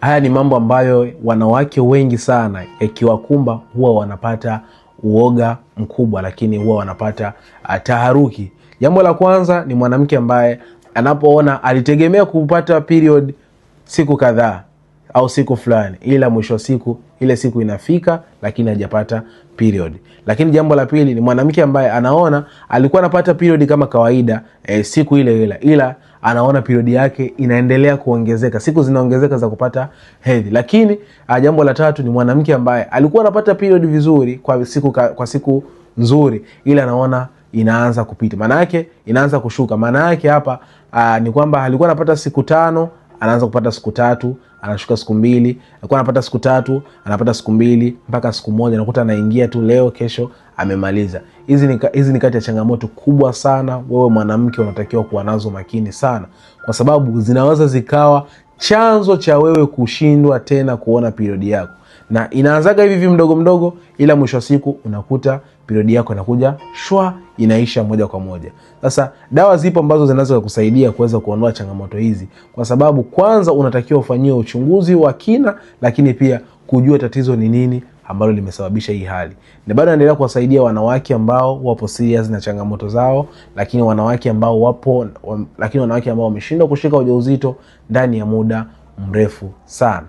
Haya ni mambo ambayo wanawake wengi sana yakiwakumba huwa wanapata uoga mkubwa, lakini huwa wanapata taharuki. Jambo la kwanza ni mwanamke ambaye anapoona alitegemea kupata period siku kadhaa au siku fulani, ila mwisho siku ile siku inafika lakini hajapata period. Lakini jambo la pili ni mwanamke ambaye anaona alikuwa anapata period kama kawaida siku ile ila anaona period yake inaendelea kuongezeka, siku zinaongezeka za kupata hedhi. Lakini jambo la tatu ni mwanamke ambaye alikuwa anapata period vizuri kwa siku nzuri, ila anaona inaanza kupita, maana yake inaanza kushuka. Maana yake hapa ni kwamba alikuwa anapata siku 5, anaanza kupata siku 3, anashuka siku 2, alikuwa anapata siku 3, anapata siku 2 mpaka siku 1, nakuta anaingia tu leo kesho amemaliza. Hizi ni kati ya changamoto kubwa sana wewe mwanamke unatakiwa kuwa nazo makini sana, kwa sababu zinaweza zikawa chanzo cha wewe kushindwa tena kuona period yako. Na inaanzaga hivi mdogo mdogo, ila mwisho siku unakuta period yako inakuja shwa, inaisha moja kwa moja. Sasa dawa zipo ambazo zinaweza kukusaidia kuweza kuondoa changamoto hizi, kwa sababu kwanza unatakiwa ufanyie uchunguzi wa kina, lakini pia kujua tatizo ni nini ambalo limesababisha hii hali. Na bado naendelea kuwasaidia wanawake ambao wapo serious na changamoto zao, lakini wanawake ambao wameshindwa kushika ujauzito ndani ya muda mrefu sana.